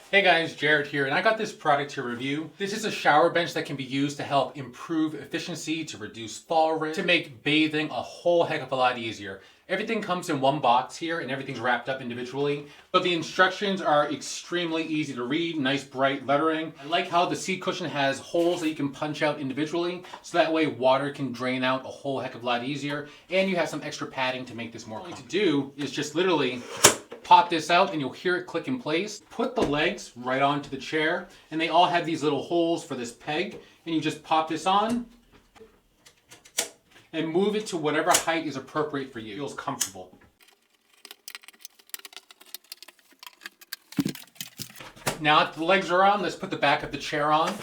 Hey guys, Jared here, and I got this product to review. This is a shower bench that can be used to help improve efficiency, to reduce fall risk, to make bathing a whole heck of a lot easier. Everything comes in one box here and everything's wrapped up individually, but the instructions are extremely easy to read, nice bright lettering. I like how the seat cushion has holes that you can punch out individually, so that way water can drain out a whole heck of a lot easier, and you have some extra padding to make this more comfortable. What you do is just literally pop this out and you'll hear it click in place. Put the legs right onto the chair, and they all have these little holes for this peg, and you just pop this on and move it to whatever height is appropriate for you. It feels comfortable. Now that the legs are on, let's put the back of the chair on.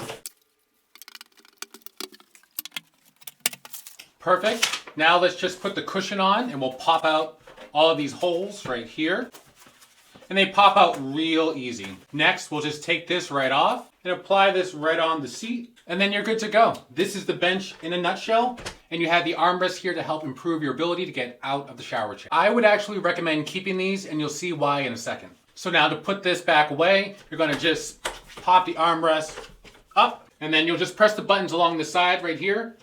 Perfect. Now let's just put the cushion on and we'll pop out all of these holes right here. And they pop out real easy. Next, we'll just take this right off and apply this right on the seat, and then you're good to go. This is the bench in a nutshell, and you have the armrest here to help improve your ability to get out of the shower chair. I would actually recommend keeping these, and you'll see why in a second. So now to put this back away, you're gonna just pop the armrest up, and then you'll just press the buttons along the side right here,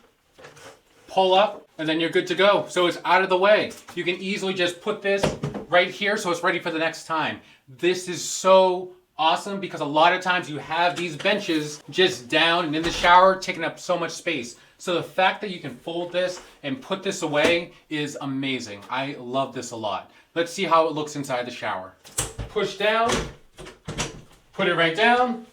pull up, and then you're good to go. So it's out of the way. You can easily just put this right here so it's ready for the next time. This is so awesome because a lot of times you have these benches just down and in the shower taking up so much space. So the fact that you can fold this and put this away is amazing. I love this a lot. Let's see how it looks inside the shower. Push down, put it right down,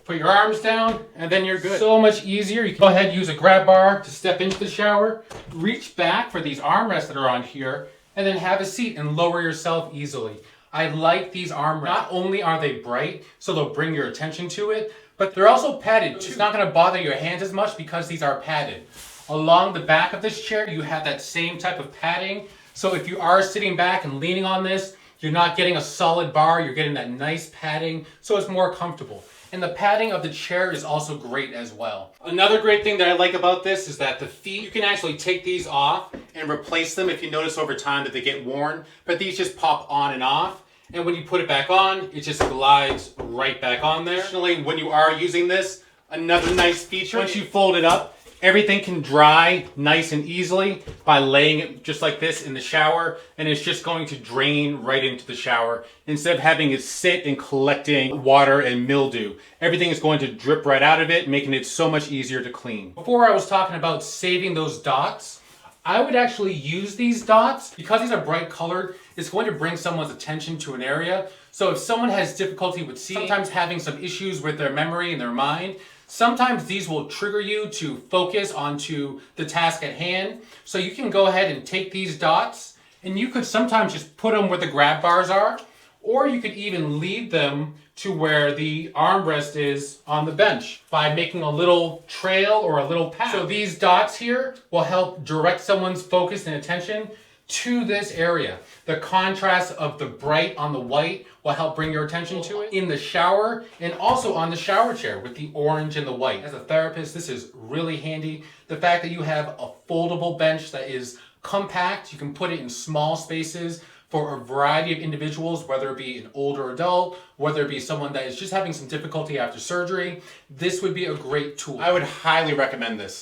put your arms down, and then you're good. So much easier. You can go ahead and use a grab bar to step into the shower, reach back for these armrests that are on here, and then have a seat and lower yourself easily. I like these armrests. Not only are they bright, so they'll bring your attention to it, but they're also padded too. It's not gonna bother your hands as much because these are padded. Along the back of this chair, you have that same type of padding. So if you are sitting back and leaning on this, you're not getting a solid bar, you're getting that nice padding, so it's more comfortable. And the padding of the chair is also great as well. Another great thing that I like about this is that the feet, you can actually take these off and replace them if you notice over time that they get worn, but these just pop on and off. And when you put it back on, it just glides right back on there. Additionally, when you are using this, another nice feature, once you fold it up, everything can dry nice and easily by laying it just like this in the shower, and it's just going to drain right into the shower instead of having it sit and collecting water and mildew. Everything is going to drip right out of it, making it so much easier to clean. Before I was talking about saving those dots, I would actually use these dots. Because these are bright colored, it's going to bring someone's attention to an area. So if someone has difficulty with seeing, sometimes having some issues with their memory and their mind, sometimes these will trigger you to focus onto the task at hand. So you can go ahead and take these dots and you could sometimes just put them where the grab bars are, or you could even lead them to where the armrest is on the bench by making a little trail or a little path. So these dots here will help direct someone's focus and attention to this area. The contrast of the bright on the white will help bring your attention to it in the shower and also on the shower chair with the orange and the white. As a therapist, this is really handy. The fact that you have a foldable bench that is compact, you can put it in small spaces for a variety of individuals, whether it be an older adult, whether it be someone that is just having some difficulty after surgery. This would be a great tool. I would highly recommend this.